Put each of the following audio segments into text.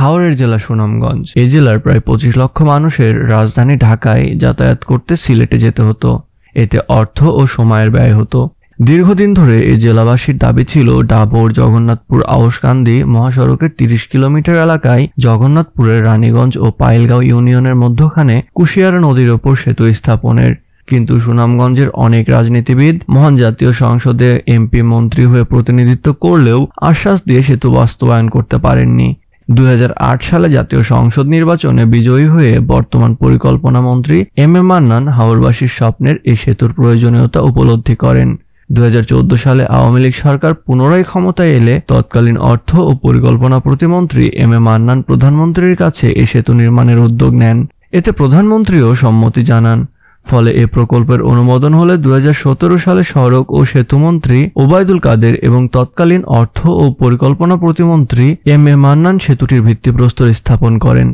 হাওরের জেলা সুনামগঞ্জ। এই জেলার প্রায় 25 লক্ষ মানুষের রাজধানী ঢাকায় যাতায়াত করতে সিলেটে যেতে হতো। এতে অর্থ ও সময়ের ব্যয় হতো। দীর্ঘদিন ধরে এই জেলাবাসীর দাবি ছিল ডাবোর জগন্নাথপুর আউশকান্দি মহাসড়কের 30 কিলোমিটার এলাকায় জগন্নাথপুরের রানীগঞ্জ ও পাইলগাঁও ইউনিয়নের মধ্যখানে কুশিয়ারা নদীর ওপর সেতু স্থাপনের। কিন্তু সুনামগঞ্জের অনেক রাজনীতিবিদ মহান জাতীয় সংসদে এমপি মন্ত্রী হয়ে প্রতিনিধিত্ব করলেও আশ্বাস দিয়ে সেতু বাস্তবায়ন করতে পারেননি। 2008 সালে জাতীয় সংসদ নির্বাচনে বিজয়ী হয়ে বর্তমান পরিকল্পনা মন্ত্রী এম এ মান্নান হাওরবাসীর স্বপ্নের এই সেতুর প্রয়োজনীয়তা উপলব্ধি করেন। 2014 সালে আওয়ামী লীগ সরকার পুনরায় ক্ষমতায় এলে তৎকালীন অর্থ ও পরিকল্পনা প্রতিমন্ত্রী এম এ মান্নান প্রধানমন্ত্রীর কাছে এই সেতু নির্মাণের উদ্যোগ নেন। এতে প্রধানমন্ত্রীও সম্মতি জানান। ফলে এ প্রকল্পের অনুমোদন হলে 2017 সালে সড়ক ও সেতুমন্ত্রী ওবায়দুল কাদের এবং তৎকালীন অর্থ ও পরিকল্পনা প্রতিমন্ত্রী এম এ মান্নান সেতুটির ভিত্তিপ্রস্তর স্থাপন করেন।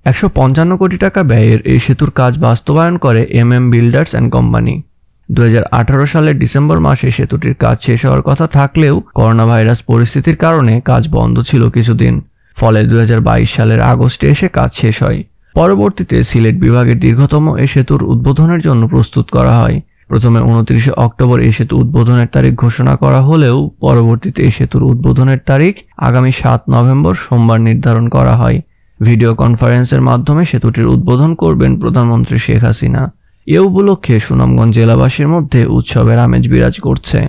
155 কোটি টাকা ব্যয়ের এই সেতুর কাজ বাস্তবায়ন করে MM বিল্ডার্স অ্যান্ড কোম্পানি। 2018 সালের ডিসেম্বর মাসে সেতুটির কাজ শেষ হওয়ার কথা থাকলেও করোনা ভাইরাস পরিস্থিতির কারণে কাজ বন্ধ ছিল কিছুদিন। ফলে 2022 সালের আগস্টে এসে কাজ শেষ হয়। পরবর্তীতে সিলেট বিভাগের দীর্ঘতম এই সেতুর উদ্বোধনের জন্য প্রস্তুত করা হয়। প্রথমে 29 অক্টোবর এই সেতু উদ্বোধনের তারিখ ঘোষণা করা হলেও পরবর্তীতে এই সেতুর উদ্বোধনের তারিখ আগামী 7 নভেম্বর সোমবার নির্ধারণ করা হয়। ভিডিও কনফারেন্সের মাধ্যমে সেতুটির উদ্বোধন করবেন প্রধানমন্ত্রী শেখ হাসিনা। এ উপলক্ষে সুনামগঞ্জ জেলাবাসীর মধ্যে উৎসবের আমেজ বিরাজ করছে।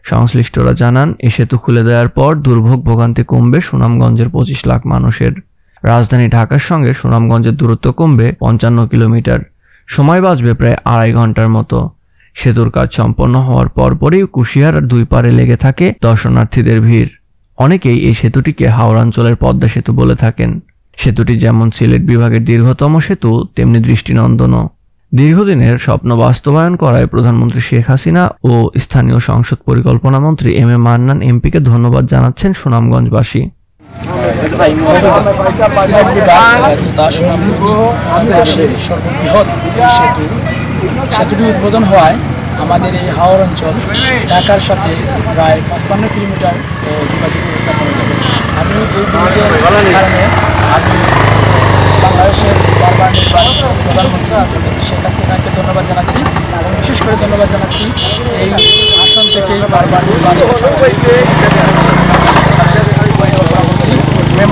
সংশ্লিষ্টরা জানান, এই সেতু খুলে দেওয়ার পর দুর্ভোগ ভোগান্তি কমবে সুনামগঞ্জের 25 লাখ মানুষের। রাজধানী ঢাকার সঙ্গে সুনামগঞ্জের দূরত্ব কমবে 55 কিলোমিটার। সময় বাঁচবে প্রায় 2.5 ঘন্টার মতো। সেতুর কাজ সম্পন্ন হওয়ার পরপরই কুশিয়ারার দুই পারে লেগে থাকে দর্শনার্থীদের ভিড়। অনেকেই এই সেতুটিকে হাওড়াঞ্চলের পদ্মা সেতু বলে থাকেন। সেতুটি যেমন সিলেট বিভাগের দীর্ঘতম সেতু, তেমনি দৃষ্টিনন্দনও। দীর্ঘদিনের স্বপ্ন বাস্তবায়ন করায় প্রধানমন্ত্রী শেখ হাসিনা ও স্থানীয় সংসদ পরিকল্পনা মন্ত্রী এম এ মান্নান এমপিকে ধন্যবাদ জানাচ্ছেন সুনামগঞ্জবাসী। সিলেট বিভাগ তথা সুনামগঞ্জ সর্ববৃহৎ সেতুটি উদ্বোধন হওয়ায় আমাদের এই হাওর অঞ্চল ঢাকার সাথে প্রায় 55 কিলোমিটার যোগাযোগ ব্যবস্থা করা যাবে। আমি এই ব্রিজের কারণে আমি বাংলাদেশের বারবার নির্বাচিত প্রধানমন্ত্রী শেখ হাসিনাকে ধন্যবাদ জানাচ্ছি এবং বিশেষ করে ধন্যবাদ জানাচ্ছি এই আসন থেকে বারবার নির্বাচিত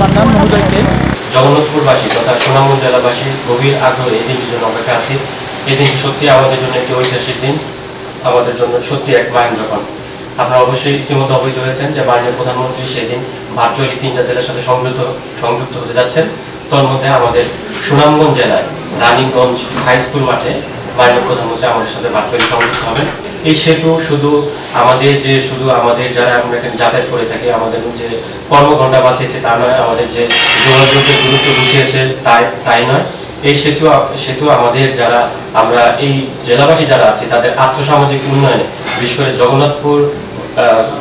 মান্নান মহোদয়কে। জগন্নাথপুরবাসী তথা সুনামগঞ্জ জেলাবাসী গভীর আগ্রহে এই দিনটির জন্য অপেক্ষা আছি। এই দিনটি সত্যি আমাদের জন্য একটি ঐতিহাসিক দিন, আমাদের জন্য সত্যি এক মাহেন্দ্রক্ষণ। আপনারা অবশ্যই ইতিমধ্যে অবহিত হয়েছেন যে মাননীয় প্রধানমন্ত্রী সেই দিন ভার্চুয়ালি 3টা জেলার সাথে সংযুক্ত হতে যাচ্ছেন। তোর মধ্যে আমাদের সুনামগঞ্জ জেলায় রানীগঞ্জ হাই স্কুল মাঠে মাননীয় প্রধানমন্ত্রী আমাদের সাথে ভার্চুয়ালি সংযুক্ত হবেন। এই সেতু শুধু আমাদের যারা আমরা এখানে যাতায়াত করে থাকি আমাদের যে কর্মঘণ্টা বাঁচিয়েছে তা নয়, আমাদের যে যোগাযোগের গুরুত্ব বুঝিয়েছে তাই নয়। এই সেতু আমাদের যারা আমরা এই জেলাবাসী যারা আছি তাদের আর্থসামাজিক উন্নয়নে, বিশেষ করে জগন্নাথপুর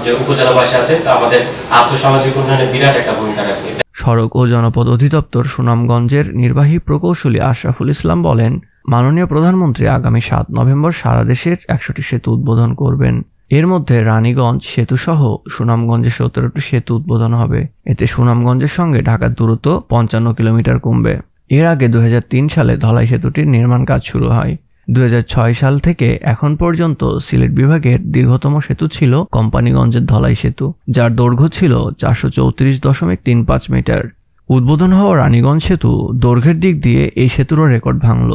যে উপজেলাবাসী আছে তা আমাদের আর্থসামাজিক উন্নয়নে বিরাট একটা ভূমিকা রাখবে। সড়ক ও জনপদ অধিদপ্তর সুনামগঞ্জের নির্বাহী প্রকৌশলী আশরাফুল ইসলাম বলেন, মাননীয় প্রধানমন্ত্রী আগামী 7 নভেম্বর সারা দেশের 100টি সেতু উদ্বোধন করবেন। এর মধ্যে রানীগঞ্জ সেতু সহ সুনামগঞ্জে 17টি সেতু উদ্বোধন হবে। এতে সুনামগঞ্জের সঙ্গে ঢাকার দূরত্ব 55 কিলোমিটার কমবে। এর আগে 2003 সালে ধলাই সেতুটির নির্মাণ কাজ শুরু হয়। 2006 সাল থেকে এখন পর্যন্ত সিলেট বিভাগের দীর্ঘতম সেতু ছিল কোম্পানিগঞ্জের ধলাই সেতু, যার দৈর্ঘ্য ছিল 434.35 মিটার। উদ্বোধন হওয়া রানীগঞ্জ সেতু দৈর্ঘ্যের দিক দিয়ে এই সেতুরও রেকর্ড ভাঙল।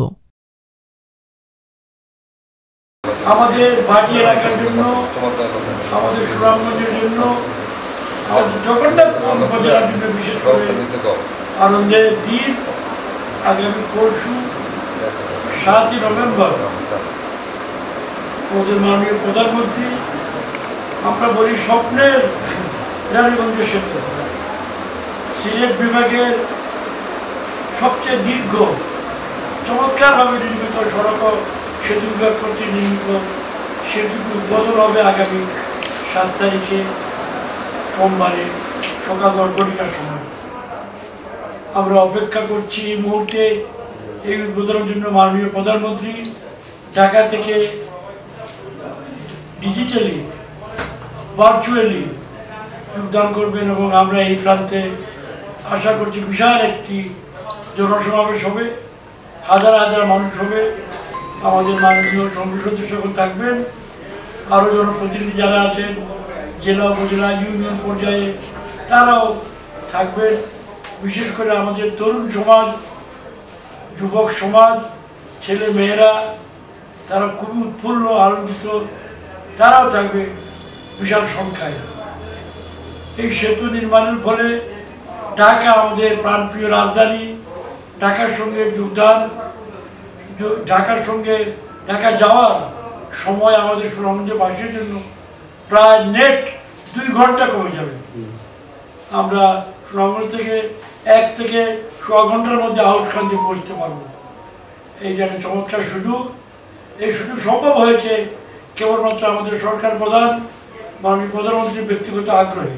আমাদের বাটি এলাকার জন্য, আমাদের সুনামগঞ্জের জন্য, জগন্নাথপুর উপজেলার জন্য বিশেষ করে আনন্দের দিন। আগামী পরশু 7 নভেম্বর আমাদের মাননীয় প্রধানমন্ত্রী, আমরা বলি স্বপ্নের রানীগঞ্জের সেতু, সিলেট বিভাগের সবচেয়ে দীর্ঘ চমৎকারভাবে নির্মিত সড়ক সেতু বিভাগ কর্তৃক নির্মিত সেতুটি উদ্বোধন হবে আগামী 7 তারিখে সোমবারে সকাল 10 ঘটিকার সময়। আমরা অপেক্ষা করছি এই মুহূর্তে এই উদ্বোধনের জন্য মাননীয় প্রধানমন্ত্রী ঢাকা থেকে ডিজিটালি ভার্চুয়ালি যোগদান করবেন এবং আমরা এই প্রান্তে আশা করছি বিশাল একটি জনসমাবেশ হবে, হাজার হাজার মানুষ হবে। আমাদের মাননীয় সংসদ সদস্যগণ থাকবেন, আরও জনপ্রতিনিধি যারা আছেন জেলা উপজেলা ইউনিয়ন পর্যায়ে তারাও থাকবেন। বিশেষ করে আমাদের তরুণ সমাজ, যুবক সমাজ, ছেলে মেয়েরা তারা খুবই উৎফুল্ল আনন্দিত, তারাও থাকবে বিশাল সংখ্যায়। এই সেতু নির্মাণের ফলে ঢাকা আমাদের প্রাণপ্রিয় রাজধানী, ঢাকার সঙ্গে যোগদান, ঢাকা যাওয়ার সময় আমাদের সুনামগঞ্জবাসীর জন্য প্রায় নেট 2 ঘন্টা কমে যাবে। আমরা সুনামগঞ্জ থেকে 1 থেকে 1.5 ঘন্টার মধ্যে আউটকান্দি পৌঁছতে পারবো। এইটা একটা চমৎকার সুযোগ। এই সুযোগ সম্ভব হয়েছে কেবলমাত্র আমাদের সরকার প্রধান মাননীয় প্রধানমন্ত্রীর ব্যক্তিগত আগ্রহে।